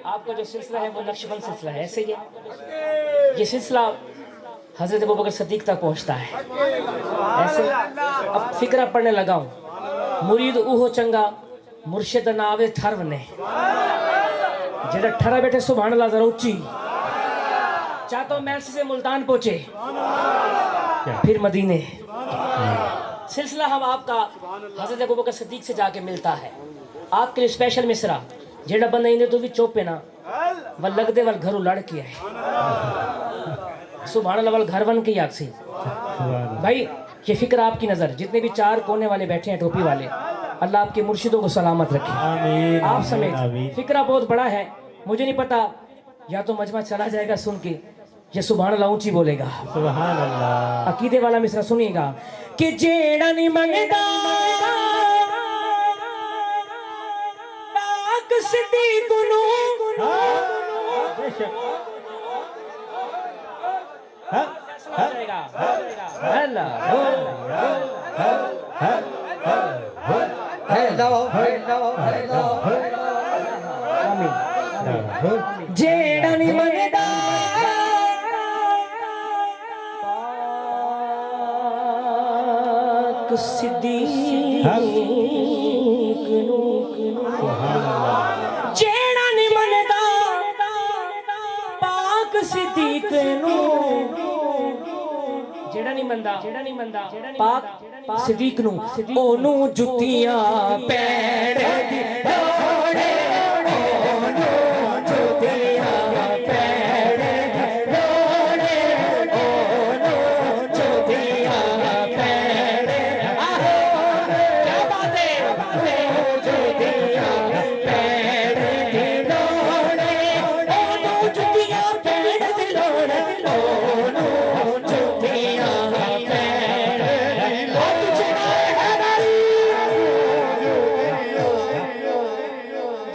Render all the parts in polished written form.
आपका जो सिलसिला है वो नक्शबंद सिलसिला है, ऐसे ही है। ये सिलसिला हजरत अबू बकर सिद्दीक तक पहुंचता है ऐसे। अब फिक्रा पढ़ने लगा हूँ, मुरीद उहो चंगा मुर्शिद ना आवे थरव ने, जेड़ा ठरा बैठे सुभान अल्लाह जरा उच्ची, चाहता हूँ मैल से मुल्तान पहुंचे फिर मदीने। सिलसिला हम आपका हजरत अबू बकर सिद्दीक से जाके मिलता है। आपके लिए स्पेशल मिसरा जेड़ा बंदा इन्हें तो भी चोपे ना वह लगदे वल घरों लड़ के आए सुभान अल्लाह वल घर बन के याद सी। भाई ये फिक्र आपकी नज़र, जितने भी चार कोने वाले बैठे हैं टोपी वाले, अल्लाह आपके मुर्शिदों को सलामत रखे आप समेत। फिक्रा बहुत बड़ा है, मुझे नहीं पता या तो मजमा चला जाएगा सुन के, ये सुभान अल्लाह ऊंची बोलेगा। सुभान अल्लाह। अकीदे वाला मिसरा सुनिएगा कि जेड़ा नहीं मंगदा पाक सिद्दीक नू, जेड़ा नहीं मंगदा सिद्दीक नू, जेड़ा नहीं मनदा पाक सिद्दीक नू, जेड़ा नहीं मनदा पाक सिद्दीक नू, ओनू जुत्तियां पैण दी लोड़े, ओनू जुत्तियां पैण दी लोड़े, ओनू जुत्तियां पैण, क्या बात है, जुत्तियां पैण दी लोड़े, ओनू जुत्तियां पैण दी लोड़े, ओनू जुत्तियां पैण,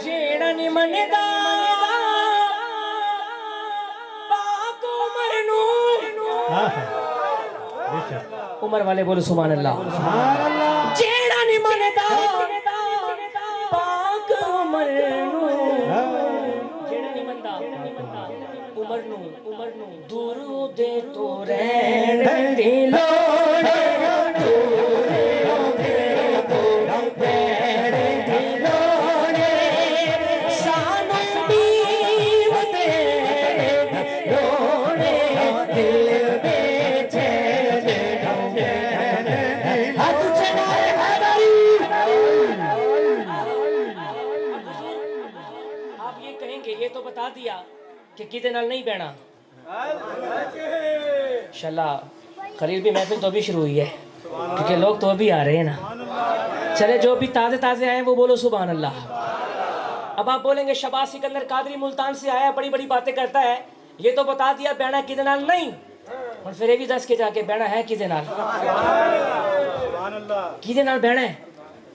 जेड़ा नहीं मनदा पाक उमर नू, उमर वाले बोलो सुभान अल्लाह। जेड़ा नहीं मनदा पाक उमर नू, जेड़ा नहीं मनदा उमर नू दूर दे तो रहन दी लोड़, दूर दे तो रहन दी लोड़, सानू बीव दे लोड़े, दिल बेचैन हाथ चलाए आप ये कहेंगे ये तो बता दिया कि किदे नाल नहीं बहना। इंशाल्लाह खलील भी महफिल तो भी शुरू हुई है क्योंकि लोग तो अभी आ रहे हैं ना। चले जो भी ताज़े ताज़े आए वो बोलो सुभान अल्लाह। अब आप बोलेंगे शबाज सिकंदर कादरी मुल्तान से आया बड़ी बड़ी बातें करता है, ये तो बता दिया बहना किदे नाल नहीं, और फिर ये भी दस के जाके बहना है किदे नाल, किदे नाल बहना है।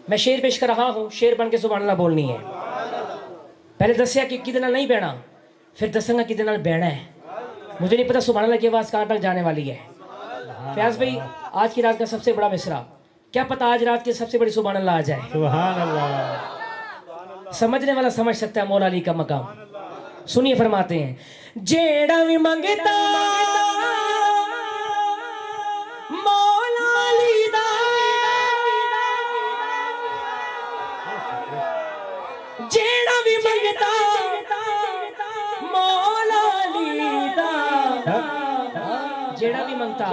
मैं शेर पेश कर रहा हूँ, शेर बन के सुभान अल्लाह बोलनी है। पहले दसिया कि किदे नाल नहीं बहना, फिर दसांगा किदे नाल बहना है। मुझे नहीं पता सुभान अल्लाह की आवाज़ कहाँ तक जाने वाली है। फयाज भाई आज की रात का सबसे बड़ा मिसरा, क्या पता आज रात की सबसे बड़ी सुभान अल्लाह आ जाए। सुभान अल्लाह। समझने वाला समझ सकता है मौला अली का मकाम। सुनिए फरमाते हैं, जेड़ा भी मंगता मौला अली दा, जेड़ा भी मंगता मौला अली दा, जेड़ा भी मंगता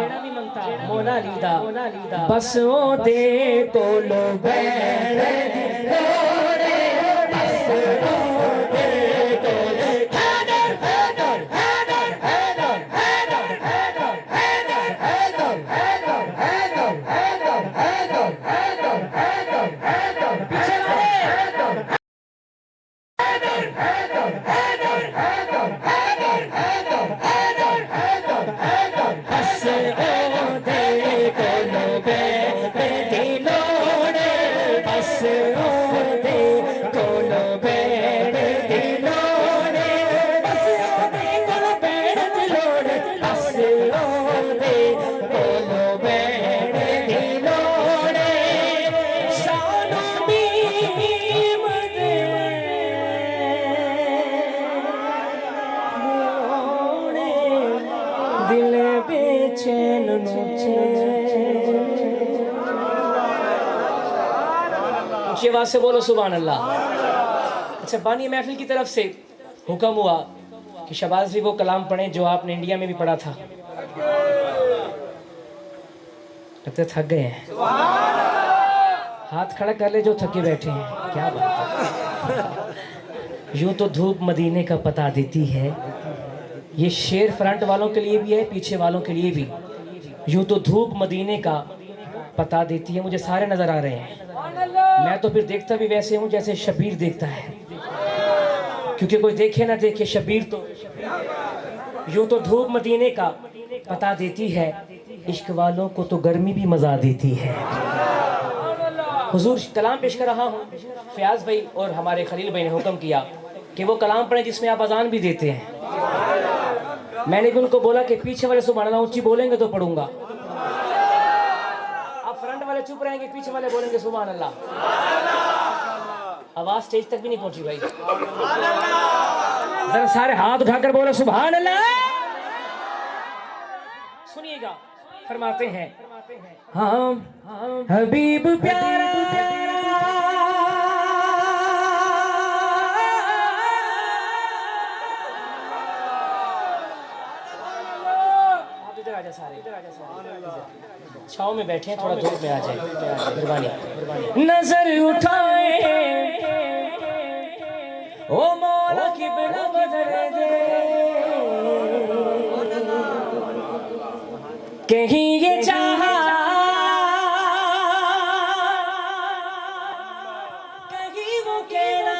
मौला अली दा, बस ओ दे तो लो बैण दी लोड़े, बस ओ दे तो लो हैदर हैदर हैदर हैदर हैदर हैदर हैदर हैदर हैदर हैदर हैदर हैदर हैदर हैदर हैदर पीछे वाले हैदर हैदर हैदर हैदर हैदर हैदर हैदर हैदर हैदर हैदर बस ओ दे तो लो बैण दी लोड़े, बस ओ ऊंची आवाज से बोलो सुभान अल्लाह। अच्छा, बानी महफिल की तरफ से हुक्म हुआ कि शहबाज भी वो कलाम पढ़ें जो आपने इंडिया में भी पढ़ा था। लगता थक गए हैं, हाथ खड़ा कर ले जो थके बैठे हैं। क्या बात है। यूं तो धूप मदीने का पता देती है। ये शेर फ्रंट वालों के लिए भी है, पीछे वालों के लिए भी। यूं तो धूप मदीने का पता देती है। मुझे सारे नजर आ रहे हैं। मैं तो फिर देखता भी वैसे हूं जैसे शबीर देखता है, क्योंकि कोई देखे ना देखे शबीर तो। यूं तो धूप मदीने का पता देती है, इश्क वालों को तो गर्मी भी मजा देती है। हुजूर कलाम पेश कर रहा हूँ। फयाज भाई और हमारे खलील भाई ने हुक्म किया कि वो कलाम पढ़ें जिसमें आप अजान भी देते हैं। मैंने भी उनको बोला कि पीछे वाले सुभान अल्लाह ऊंची बोलेंगे तो पढ़ूंगा, आप फ्रंट वाले चुप रहेंगे, पीछे वाले बोलेंगे सुभान अल्लाह। आवाज स्टेज तक भी नहीं पहुंची भाई। जरा सारे हाथ उठाकर बोलो सुभान अल्लाह। सुनिएगा, फरमाते हैं हाँ हबीब प्यारा छाव में बैठे हैं, थोड़ा धूप में आ जाए, मेहरबानी। नजर उठाए ओ मौला किबला किधर दे, कहीं ये चाहा कहीं वो कहना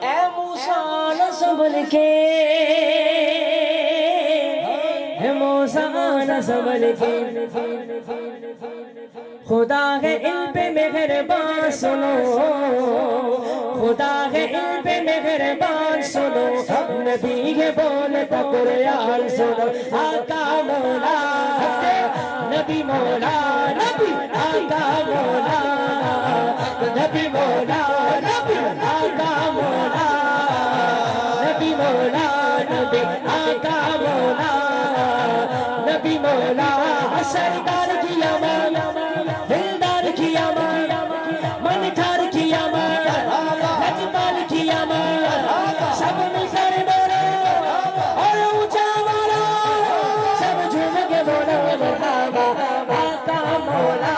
ए मूसा न संभल के, संभल के। खुदा है इन पे मेहरबान सुनो, खुदा है इन पे मेहरबान सुनो, नबी है बोलता कुरान सुनो। आका मौला नबी मौला नबी आका मौला नबी मौला नबी आका मौला नबी मौला नबी आका मौला नबी मौला। सरदार किया माया दिलदार किया माया मन ठार किया माया लजपाल किया माया सब मिलकर बोलो और ऊंचा बोलो, सब झूम के बोलो मरहबा। आका मौला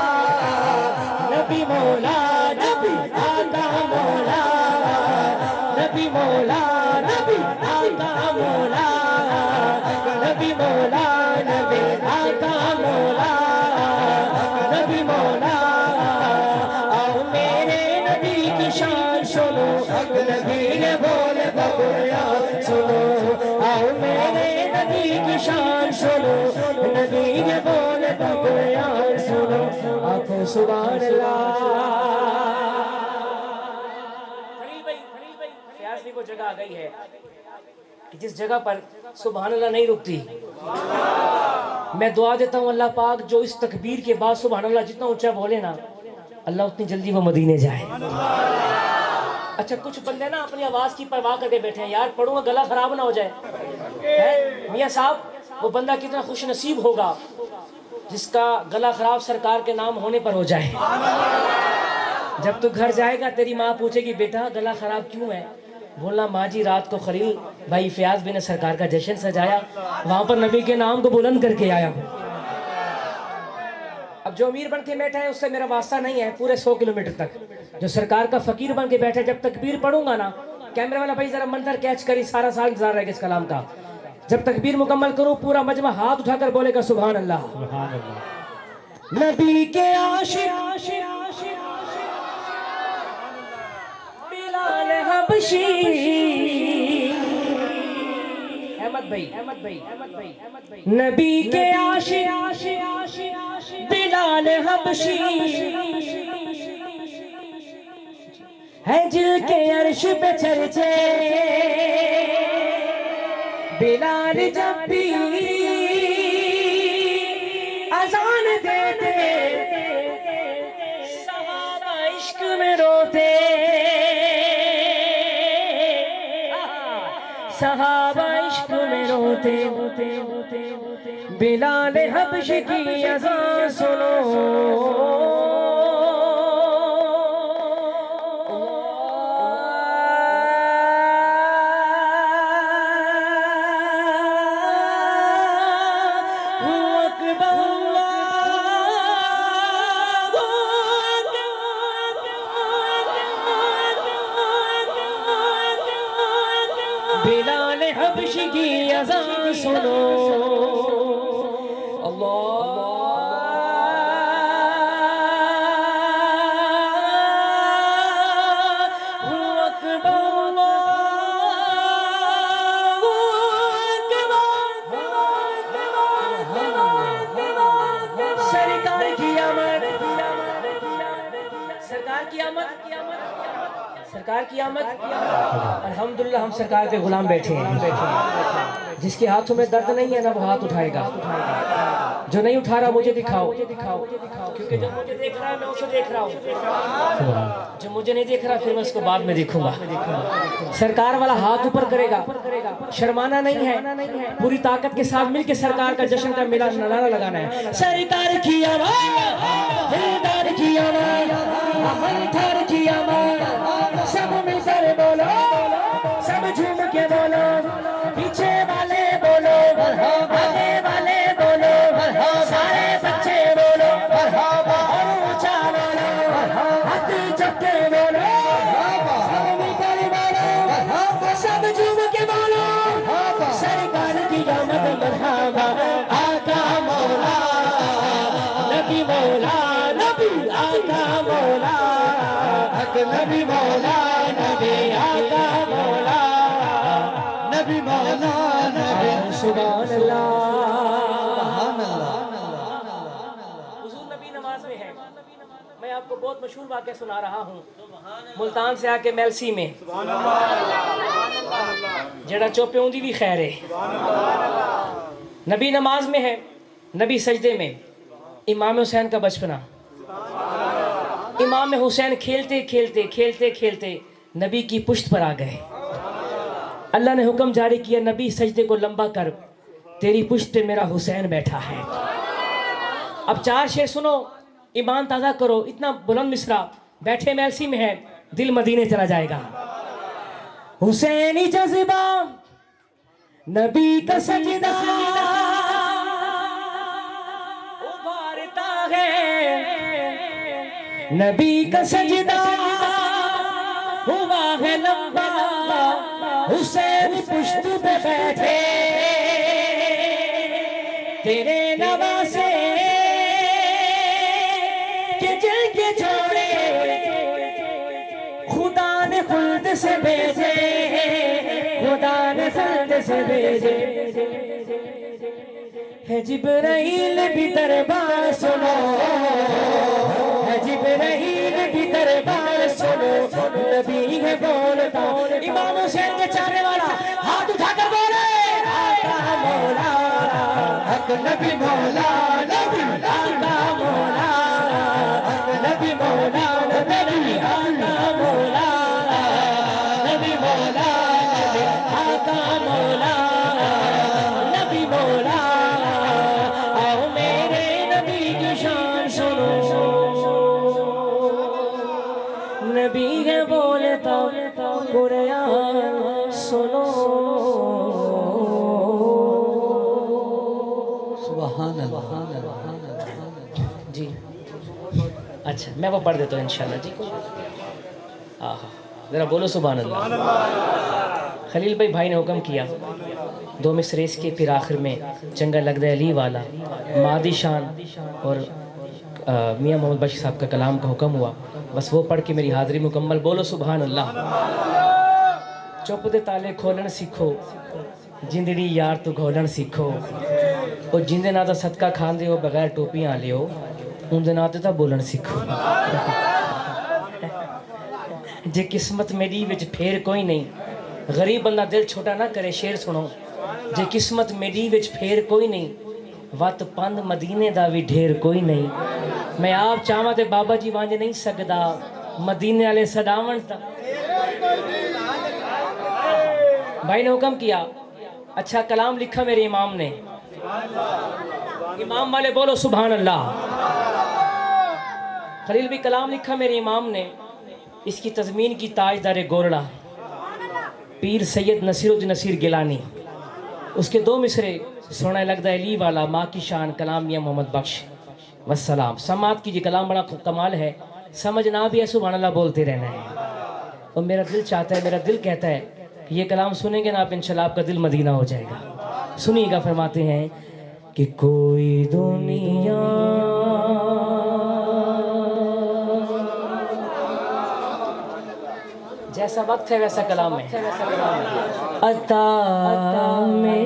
नबी मौला नबी आका मौला नबी मौला नबी आका मौला नबी मौला नबी आका मौला नबी मौला। आओ मेरे नबी की शान सुनो, नबी ने बोले कुरान सुनो। आओ मेरे नबी की शान सुनो, नबी ने बोले कुरान सुनो। आखो सुभान अल्लाह। खलील भाई फयाज भी को जगह आ गई है कि जिस जगह पर सुभान अल्लाह नहीं रुकती। मैं दुआ देता हूँ अल्लाह पाक जो इस तकबीर के बाद सुभान अल्लाह जितना ऊंचा बोले ना, अल्लाह उतनी जल्दी वो मदीने जाए। अच्छा, कुछ बंदे ना अपनी आवाज की परवाह करके बैठे हैं, यार पढ़ूंगा गला खराब ना हो जाए। मियाँ साहब, वो बंदा कितना खुश नसीब होगा जिसका गला खराब सरकार के नाम होने पर हो जाए। जब तू घर जाएगा तेरी माँ पूछेगी बेटा गला खराब क्यों है, बोलना माँ जी रात को खलील भाई फयाज भी ने सरकार का जश्न सजाया, वहां पर नबी के नाम को बुलंद करके आया हूँ। अब जो अमीर बन के बैठा है उससे मेरा वास्ता नहीं है पूरे 100 किलोमीटर तक। जो सरकार का फकीर बन के बैठा है, जब तकबीर पढ़ूंगा ना, कैमरे वाला भाई जरा मंजर कैच करी, सारा साल इंतजार रहेगा इस कलाम का। जब तकबीर मुकम्मल करूं पूरा मजमा हाथ उठाकर बोलेगा सुभान अल्लाह। नबी के आशिक बिलाल हबशी, अहमद भाई नबी के आशिक बिलाल हबशी है जिल के अर्श पे चर्चे। बिलाल जब भी अजान देते सहाबा इश्क में रोते, सहाबा इश्क में रोते। बिलाल हबश की अज़ान सुनो, हबशी की अज़ान सुनो। सरकार की आमद। अल्हम्दुलिल्लाह हम सरकार के गुलाम बैठे हैं। जिसके हाथों में दर्द नहीं है ना वो हाथ उठाएगा। जो नहीं उठा रहा मुझे दिखाओ, क्योंकि जो मुझे देख रहा है मैं उसे देख रहा हूँ। जो मुझे नहीं देख रहा फिर मैं उसको बाद में देखूंगा। सरकार वाला हाथ ऊपर करेगा, शर्माना नहीं है। पूरी ताकत के साथ मिलकर सरकार का जश्न का मिला नारा लगाना है। सरकार की आवाज़, दिलदार की आवाज़, अमनदार की आवाज़, सब मिलकर बोलो, सब झूम के बोलो, पीछे वाले बोलो, आगे वाले बोलो, सारे बच्चे बोलो, और ऊंचा बोलो, हाथ चक के बोलो, सब मिलकर बोलो, सब झूम के बोलो, सरकार की आमद मरहबा, आका मौला, नबी मौला, नबी आका मौला, नबी मौला, नबी आका मौला, नबी मौला, नबी सुभान अल्लाह। हुजूर नबी नमाज में है। मैं आपको बहुत मशहूर वाक़या सुना रहा हूँ। मुल्तान से आके मेलसी में जड़ा चौपियोंदी भी खैर है। नबी नमाज में है, नबी सजदे में। इमाम हुसैन का बचपना। इमाम हुसैन खेलते खेलते खेलते खेलते नबी की पुश्त पर आ गए। अल्लाह ने हुक्म जारी किया, नबी सजदे को लंबा कर, तेरी पुश्त पे मेरा हुसैन बैठा है। अब 4 शेर सुनो, ईमान ताज़ा करो। इतना बुलंद मिसरा, बैठे मेलसी में है, दिल मदीने चला जाएगा। हुसैनी जज्बा, नबी का सजदा उभारता है, नबी का सजदा हुआ है लंबा, हुसैन पुश्त पे बैठे, तेरे नवासे के दिल के जोड़े खुदा ने खुल्द से भेजे, खुदा ने खुल्द से भेजे। है जिब्राइल भी दरबार सुनो, है जिब्राइल भी दरबार सुनो, नबी है बोलता। इमाम हुसैन के चाहने वाला हाथ उठाकर बोले, आका मौला, हक नबी मौला, नबी आका मौला, नबी मौला, नबी आका मौला, नबी मौला, आका मौला, नबी मौला। आओ मेरे नबी की शान सुनो, नबी है बोलता कुरान सुनो। सुभान अल्लाह जी। अच्छा मैं वो पढ़ देता हूँ इंशाल्लाह जी। आहा ज़रा बोलो सुभान अल्लाह। खलील भाई ने हुक्म किया, 2 मिसरे इसके, फिर आखिर में चंगा लगदा अली वाला, मादी शान और मियाँ मोहम्मद बशीर साहब का कलाम का हुक्म हुआ। बस वो पढ़ के मेरी हाज़िरी मुकम्मल। बोलो सुभान अल्लाह। चुप दे ताले खोलन सीखो, जिंदड़ी यार तू घोलन सीखो, और जिंदे ना तो सदका खांदे हो बगैर टोपियां लियो, उनदे ना तो बोलन सीखो। जे किस्मत मेरी विच फेर कोई नहीं, गरीब बंदा दिल छोटा ना करे। शेर सुनो, जे किस्मत मेरी विच फेर कोई नहीं, वत पंद मदीने दा भी ढेर कोई नहीं। मैं आप चाहवा ते बाबा जी वांझ नहीं सकदा, मदीने वाले सदावन ता। भाई ने हुक्म किया, अच्छा कलाम लिखा मेरे इमाम ने। इमाम वाले बोलो सुभान अल्लाह। खलील भी कलाम लिखा मेरे इमाम ने। इसकी तज़मीन की ताजदार गोरड़ा पीर सैयद नसीरुद्दीन नसीर गिलानी। उसके 2 मिसरे, सोना लगदा अली वाला, माँ की शान, कलाम मियाँ मोहम्मद बख्श वस्सलाम। समात कीजिए, कलाम बड़ा कमाल है, समझ ना भी है सुभान अल्लाह बोलते रहना है। और मेरा दिल चाहता है, मेरा दिल कहता है ये कलाम सुनेंगे ना आप, इंशाल्लाह आपका दिल मदीना हो जाएगा। सुनिएगा, फरमाते हैं कि कोई दुनिया जैसा वक्त है वैसा कलाम है। अता में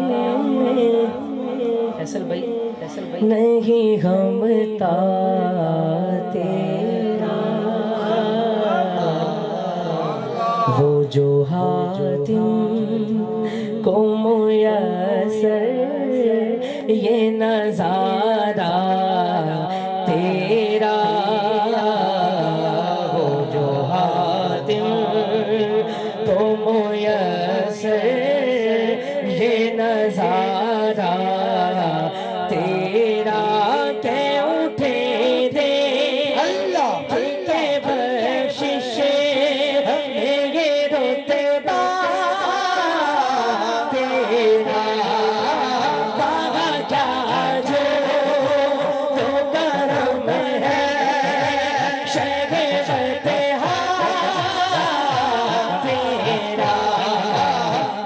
फैसल भाई नहीं हमता तेरा, वो जो हातिम को मुयस्सर ये नज़ारा तेरा, वो जो हातिम को मुयस्सर ये नज़ारा तेरा, के उठे दे अल्लाह के बख्शिश ये रुतबा तेरा, बाबा क्या जो तो करम है शगे फतेहा तेरा,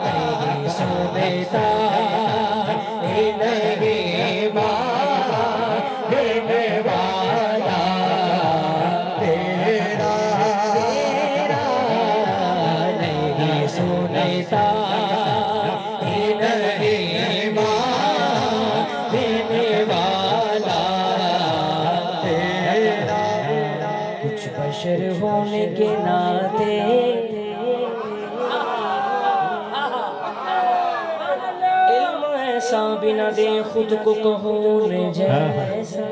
नहीं सुनता नहीं मांगने वाला तेरा, नहीं सुनता नहीं मांगने वाला तेरा, कुछ बशर होने के नाते ऐसा बिना दे खुद को कौन जैसा,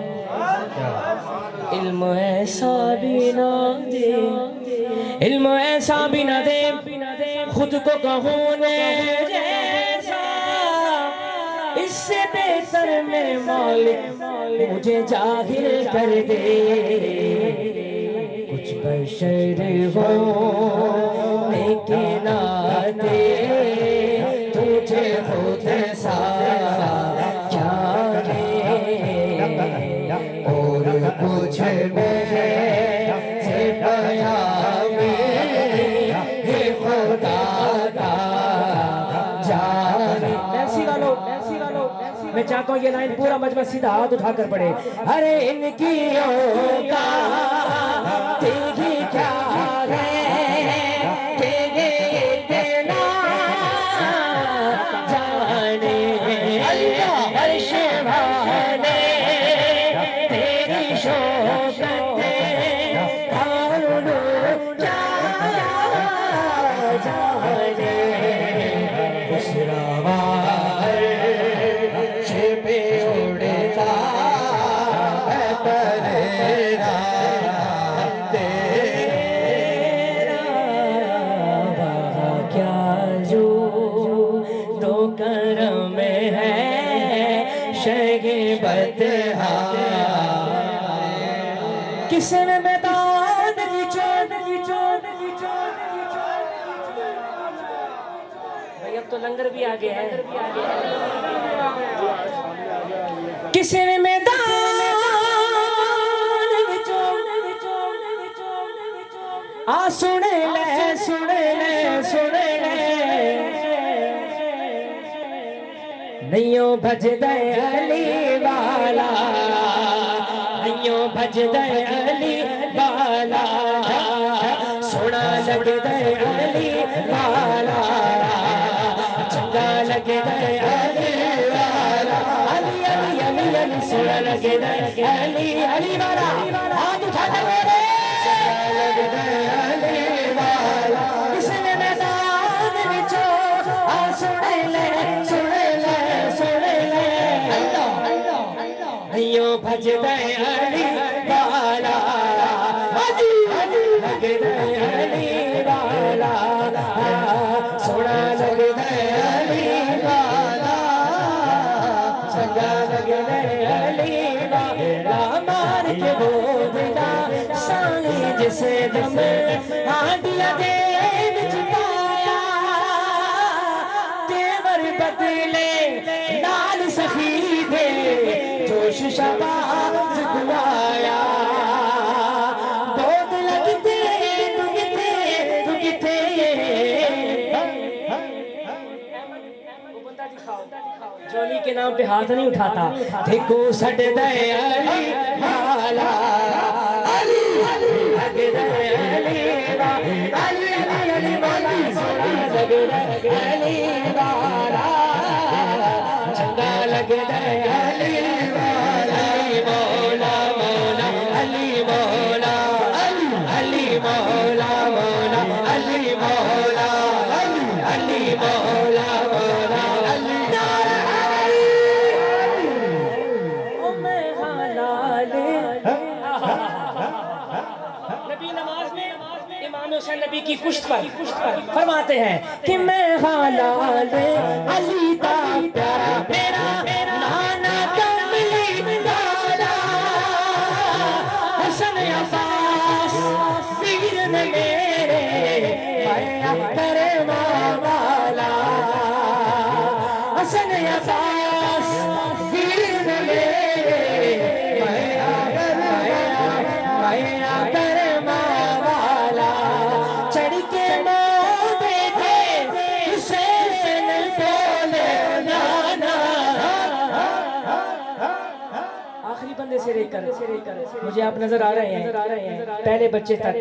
इल्म ऐसा बिना दे, इल्म ऐसा बिना दे खुद को कौन जैसा, इससे बेहतर मेरे मालिक मुझे जाहिर कर दे, कुछ बशर हो के नाते तुझे खुद सा जाने और कुछ मेरे से पाया में खुदा का जाने। ऐसी वालों मैं चाहता हूँ ये लाइन पूरा मजमा सीधा हाथ उठाकर पढ़े। अरे इनकी औकात तेरी क्या है कि ये इतना जाने, अर्श वाले तेरी शौकत क्या जाने, खुशरवार पे उड़ता है परेरा तेरा, क्या जो तो करम है शगे बतहा, किसी में मैदान भाई अब तो लंगर भी आ गया है, किसी में मैदान आ सुन ले नैयो भज दे अली वाला, नैयो भज दे अली वाला, सोना लग दे अली वाला, चंगा लग दे अली वाला, अली अली अली अली सोना लग दे अली अली वाला, हाथ उठा दे मेरे लग दे अली वाला, इसने मैदान विचो आ सुन ले नैयो भज दे अली वाला, लग दे अली वाला, सोना लग दे अली वाला, चंगा लग दे अली वाला, मार के बोलना साई जिसे दम हांडिया दे विच पाया, तेवर बदले नाल सखी दे जोश शबाब गुआया, बहुत लगते तू किथे जोली के नाम पे हाथ नहीं उठाता। देखो सट दे अली वाला, अली लग दे अली वाला, अली अली मौला सोना लग दे अली वाला, चंगा लग दे अली वाला, मौला मौला अली मौला, अली मौला मौला अली मौला, अली मौला मौला अली नबी नमाज में इमाम हुसैन नबी की पुश्त पर फरमाते हैं कि मैं हालाल अली का प्यारा मेरा नाना कमली वाला, हसन अब्बास वीर ने मेरे माया करम वाला, हसन अब्बास वीर ने मेरे माया करम वाला, चढ़ के मोदे थे हुसैन बोले नाना। आखिरी बंदे से लेकर मुझे आप नजर आ रहे हैं, पहले बच्चे तक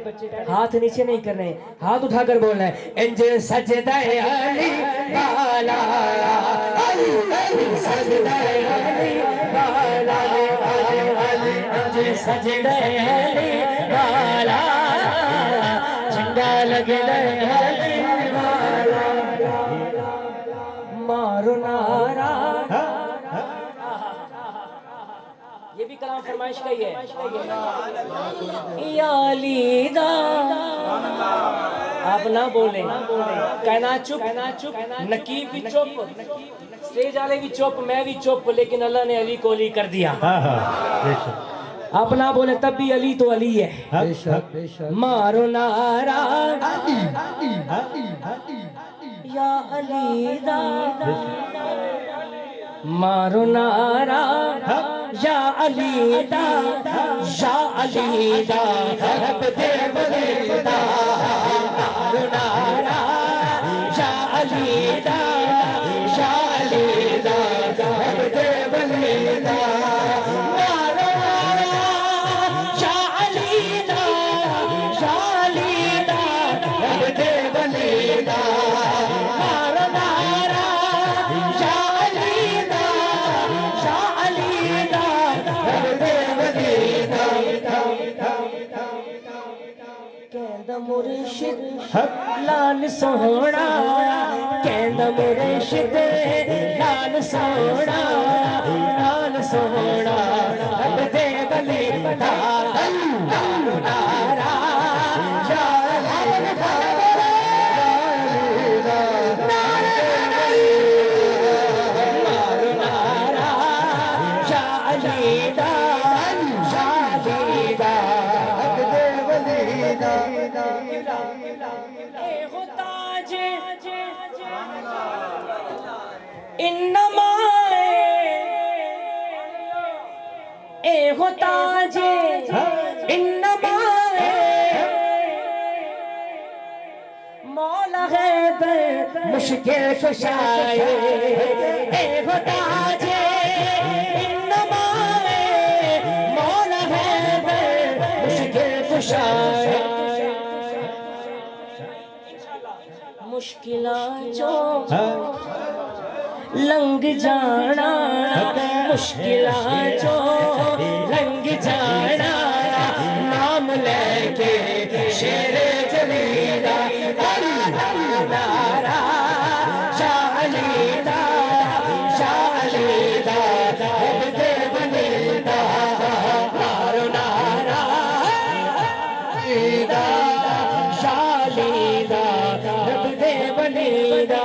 हाथ नीचे नहीं करने, हाथ उठाकर बोलना है इंज सजदा अली वाला, अली सजदा अली वाला, इंज सजदा अली वाला, चंगा लगदा अली वाला, मारो नारा। ये भी कलाम फरमाइश का ही है। या अली दा आप ना बोले, कहना चुप, नकीब भी चुप, स्टेज वाले भी चुप, मैं भी चुप, लेकिन अल्लाह ने अली को अली कर दिया। आप ना बोले तब भी अली तो अली है। मारो नारा या अली दा, मारो नारा या अली दा, या अली दा रब दे वलीदा, मारो नारा या अली दा, या अली दा रब दे वलीदा, मारो नारा या अली दा, या अली दा रब दे वलीदा, मारो नारा या अली दा, या अली दा रब दे वलीदा। कहंदा मुर्शिद लाल सोहना, कहंदा मुर्शिद लाल सोहना, लाल सोहना रब दे वलीदा, मारो नारा या अली दा, मारो नारा या अली दा, या अली दा रब दे वलीदा। ए होता जे इन्नमा ए होता जे इन्नमा मौला है मुश्किल कुशाए, ए होता जे इन्नमा मौला है मुश्किल कुशाए, मुश्किल जो लंग जाना, मुश्किल जो लंग जाना, नाम लेके शेरे जलीला, नारा शाह अली दा, शाह अली दा रब दे वलीदा, मारो नारा दा, शाह अली दा रब दे वलीदा।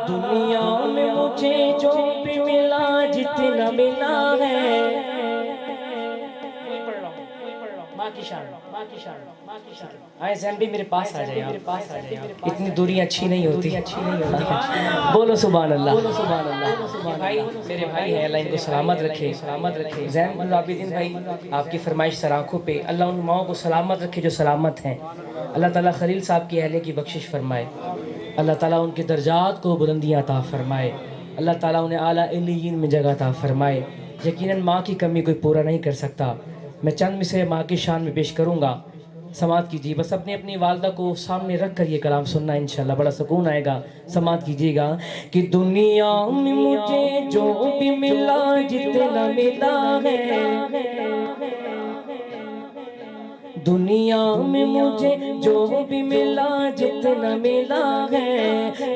दुनिया में मुझे जो भी मिला, जितना मिला है, माँ की शान, माँ की शान, माँ की शान। आए जैन भी मेरे पास आ जाए, मेरे पास आ जाए, इतनी दूरी अच्छी नहीं होती, अच्छी नहीं होती। बोलो सुभान अल्लाह, बोलो सुभान अल्लाह। भाई मेरे भाई हैं, अल्लाह इनको सलामत रखे, सलामत रखे। जैन आबिदीन भाई आपकी फरमाइश सर आंखों पे, अल्लाह उन माओं को सलामत रखे जो सलामत हैं। अल्लाह ताला खलील साहब की अहले की बख्शिश फरमाए, अल्लाह ताला उनके दर्जात को बुलंदियाँ अता फरमाए, अल्लाह ताला उन्हें आला इल्लियीन में जगह अता फरमाए। यकीनन माँ की कमी कोई पूरा नहीं कर सकता। मैं चंद मिसरे माँ की शान में पेश करूँगा, समात कीजिए। बस अपनी अपनी वालदा को सामने रख कर ये कलाम सुनना, इंशाल्लाह बड़ा सुकून आएगा। समात कीजिएगा कि दुनिया में मुझे जो भी मिला जितना मिला है, दुनिया में मुझे जो भी मिला जितना मिला है,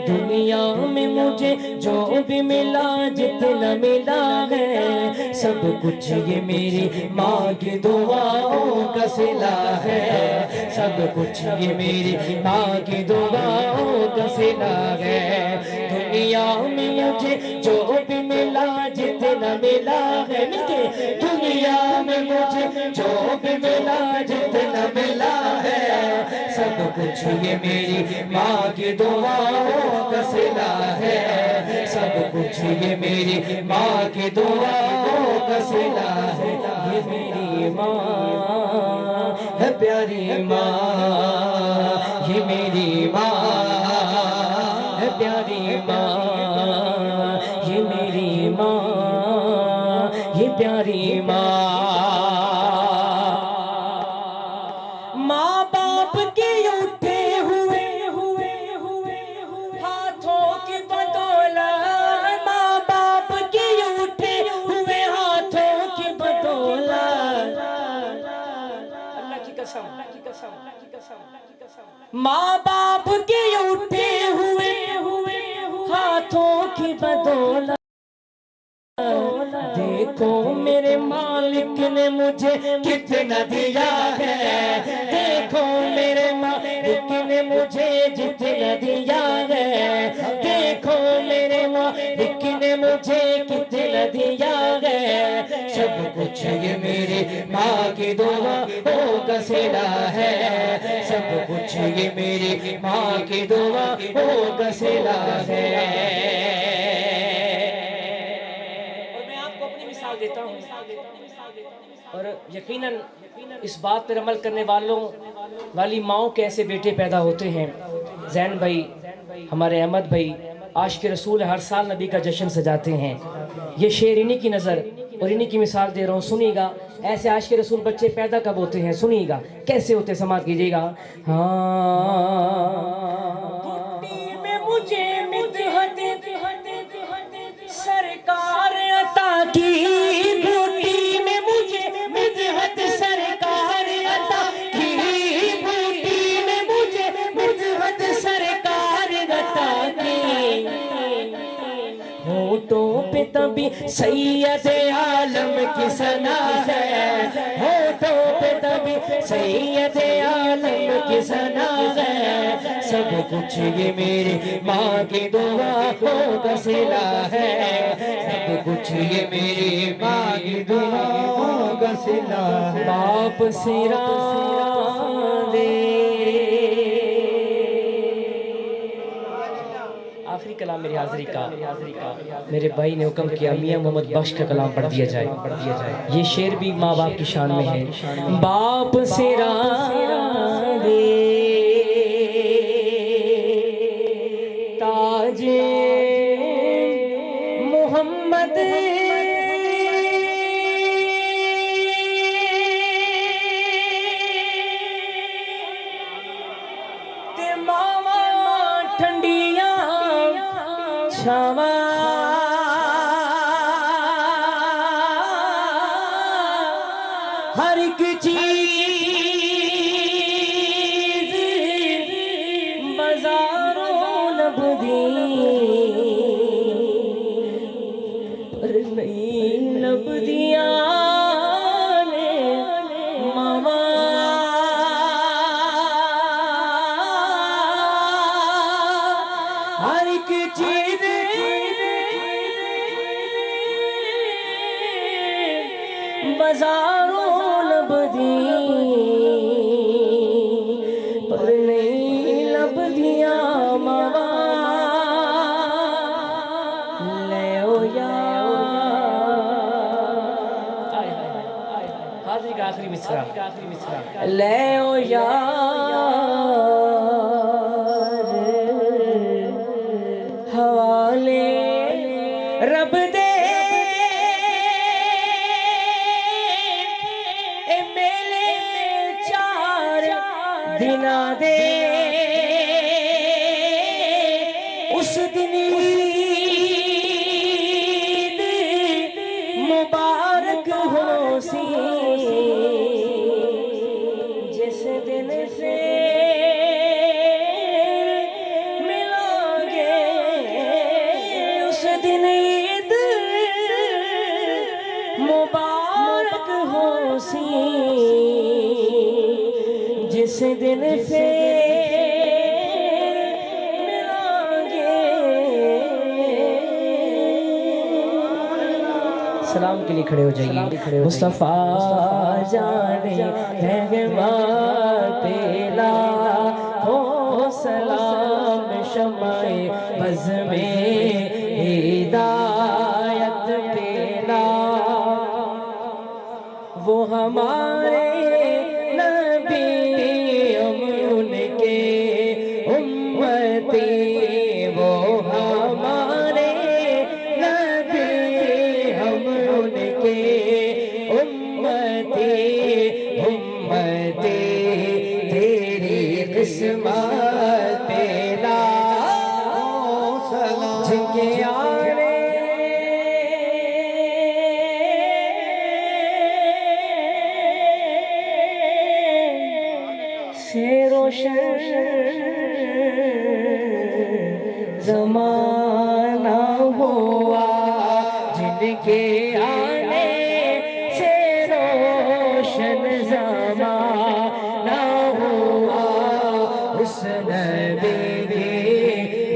दुनिया में मुझे जो भी मिला जितना मिला है, सब कुछ ये मेरी माँ की दुआओं का सिला है, सब कुछ ये मेरी माँ की दुआओं का सिला है। दुनिया में मुझे जो भी मिला जितना मिला है, मिलके दुनिया में मुझे जो भी मिला जितना मिला है, सब कुछ ये मेरी माँ की दुआओं का सिला है, सब कुछ ये मेरी माँ की दुआओं का सिला है। ये मेरी माँ है प्यारी माँ, ये मेरी माँ है प्यारी माँ, ये मेरी माँ ये प्यारी माँ। माँ बाप के उठे हुए हाथों की बदौलत, माँ बाप के उठे हुए हाथों की बदौलत, अल्लाह की कसम, माँ बाप के उठे हुए हाथों की बदौलत, देखो मेरे मालिक ने मुझे कितना दिया है, देखो मेरे मालिक ने मुझे जितना दिया है, देखो मेरे मालिक ने मुझे कितना दिया है, सब कुछ ये मेरी माँ की दुआओं का सिला है, सब कुछ ये मेरी माँ की दुआओं का सिला है। देता हूँ और यकीनन इस बात पर अमल करने वाली माओं के ऐसे बेटे पैदा होते हैं। जैन भाई, हमारे अहमद भाई आशिक रसूल हर साल नबी का जश्न सजाते हैं। ये शेर इन्हीं की नज़र और इन्हीं की मिसाल दे रहा हूँ, सुनिएगा। ऐसे आशिक रसूल बच्चे पैदा कब होते हैं, सुनिएगा कैसे होते, समाज कीजिएगा। बुट्टी में मुझे मिदहत सरकार अता की, बूटी में मुझे मिदहत सरकार अता की, बूटी में मुझे मिदहत सरकार अता की, होठों पे तभी सैयद आलम की सना है, होठों पे तभी सैयद आलम की सना है, सब कुछ ये मेरी माँ की दुआओं का सिला है, सब कुछ ये मेरी माँ की दुआओं का सिला है। बाप सिरा दे, आखिरी कलाम मेरी हाजिरी का मेरे भाई ने हुक्म किया मियां मोहम्मद बख्श का कलाम पढ़ दिया जाए। ये शेर भी माँ बाप की शान में है। बाप सिरा दे ताजे मोहम्मद ते मावा ठंडिया छावा, हर एक चीज बाजारों लभदी पर नहीं लभदिया ने मावा, हर एक चीज बाजारों लभदी पर नहीं लभदिया मावा, ले ओ यार। हाजिरी का आखिरी मिसरा, ले ओ यार उसी जिस दिन फिर मिलांगे। सलाम के लिए खड़े हो जाइए। मुस्तफा जाने रहमत पेला हो सलाम शमाए बज़ में हिदायत पेला। वो हमारे नबी हम उनके उम्मती। वो हमारे नबी हम उनके उम्मती। उम्मती तेरी किस्मत पेला जिनके आने से रोशन ज़माना हुआ। जिनके आने से रोशन ज़माना हुआ। उस नबी की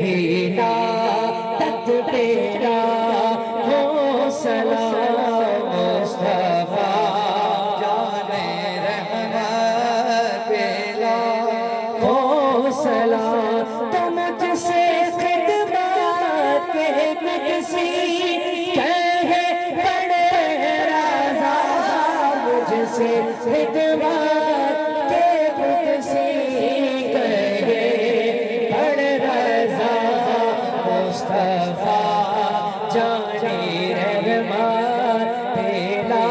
हिदायत तेरा हो सलाम। मुस्तफा जाने रहमत पेला हो सलाम। तुम जिसे खिदमत के किसी कहे बड़े राजा। मुझसे खिदमत के किसी कहे बड़े राजा। मुस्तफा जाने रहमत पेला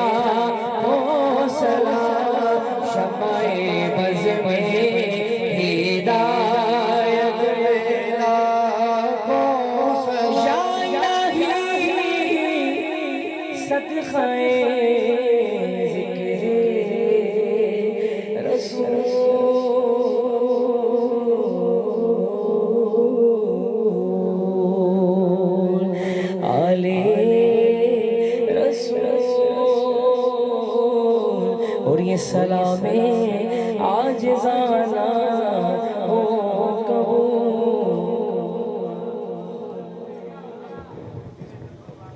हो सलाम। शमाए बज़ में हिदायत पेला हो सलाम। या इलाही सदक़ाए ज़िक्र रसूल आले रसूल। और ये सलामे आजिज़ाना हो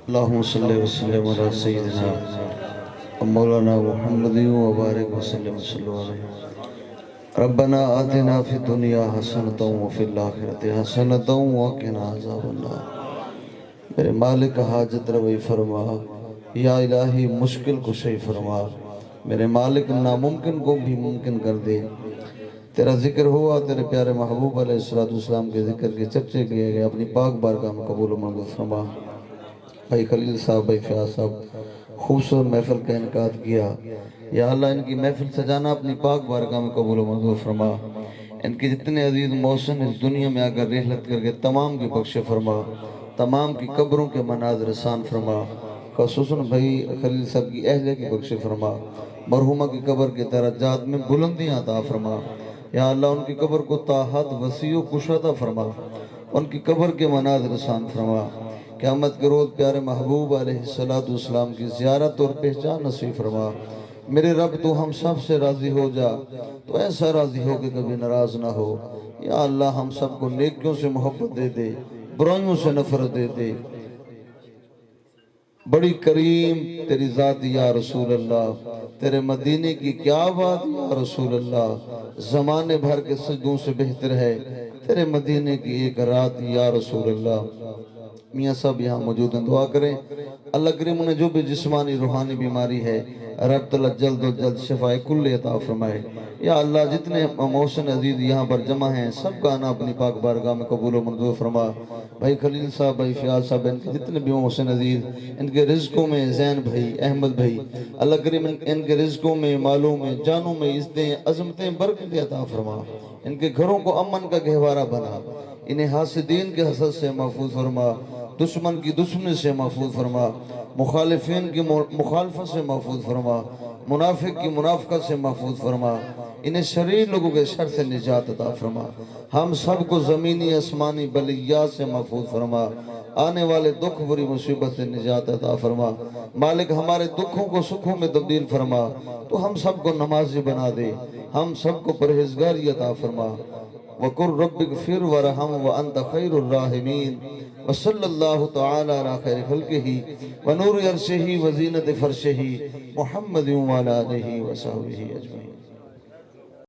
अल्लाहुम्मा सल्लि व सल्लिम अला सय्यिदिना मौलाना मुहम्मद व बारिक व सल्लिम अलैहि। रब्बना आतिना फिद दुनिया हसनतन व फिल आखिरति हसनतन व क़िना अज़ाबन्नार। मेरे मालिक हाजत रवई फरमा, या इलाही मुश्किल कुशई फरमा। मेरे मालिक नामुमकिन को भी मुमकिन कर दे। तेरा जिक्र हुआ, तेरे प्यारे महबूब अलैहिस्सलाम के जिक्र के चर्चे किए गए। अपनी पाक बारगाह में कबूल मंजूर फरमा। भाई खलील साहब, भाई फयाज साहब, खूबसूरत महफिल का इनकाद किया। या अल्लाह इनकी महफिल सजाना अपनी पाक बारगाह में कबूल मंजूर फरमा। इनके जितने अजीज मौसन इस दुनिया में आकर रहलत करके तमाम की बख्श फरमा। तमाम की कब्रों के मनाज़िर आसान फरमा। ख़ुसूसन भाई खलील साहब की अहलिया की बख्श फरमा। मरहुमा की कब्र के दर्जात में बुलंदियाँ अता फरमा। या अल्लाह उनकी कब्र को ताहत वसीओ कुशादा फरमा। उनकी कब्र के मनाज़िर आसान फरमा। क़यामत के रोज़ प्यारे महबूब अलैहिस्सलाम की ज़ियारत और पहचान नसीब फरमा। मेरे रब तू हम सब से राज़ी हो जा, तो ऐसा राज़ी हो कि कभी नाराज़ ना हो। या अल्लाह हम सबको नेकियों से मोहब्बत दे दे, बुराइयों से नफरत दे दे। बड़ी करीम तेरी ज़ात या रसूल अल्लाह, तेरे मदीने की क्या बात या रसूल अल्लाह। ज़माने भर के सजदों से बेहतर है तेरे मदीने की एक रात या रसूल अल्लाह। मियाँ साहब यहाँ मौजूद हैं, दुआ करें अल्लाह करीम उन्हें जो भी जिस्मानी रूहानी बीमारी है रब तआला जल्द और जल्द शिफाए कुल्ली अता फरमाए। या अल्लाह जितने मोहसिन अजीज यहाँ पर जमा हैं सबका आना अपनी पाक बारगाह में कबूल और मंजूर फरमा। भाई खलील साहब, भाई फयाज साहब, इनके जितने भी मोहसिन अजीज, इनके रिज़्क़ों में ज़ैन भाई, अहमद भाई, अल्लाह करीम इनके रिज़्क़ों में, मालों में, जानों में इज़्ज़तें, अज़मतें, बरकतें अता फरमा। इनके घरों को अमन का गहवारा बना। इन्हें हासिदीन के हसद से महफूज फरमा, दुश्मन की दुश्मनी से महफूज फरमा, मुखालिफिन की मुखालफत से महफूज फरमा। मुनाफिक की मुनाफकत से महफूज फरमा, इन्हें शरीर लोगों के शर से निजात अता फरमा। हम सबको ज़मीनी आसमानी बलियात से महफूज फरमा, आने वाले दुख बुरी मुसीबत से निजात अता फरमा। मालिक हमारे दुखों को सुखों में तब्दील फरमा, तो हम सबको नमाजी बना दे, हम सबको परहेजगारी अता फरमा। वकुर रब्बिगफिर वरहम व अंत खैरुर राहिमीन व सल्लल्लाहु तआला अला खैरि खल्किही व नूरि अर्शिही व ज़ीनति फर्शिही मुहम्मदिन व अला आलिहि व सहबिही अजमईन।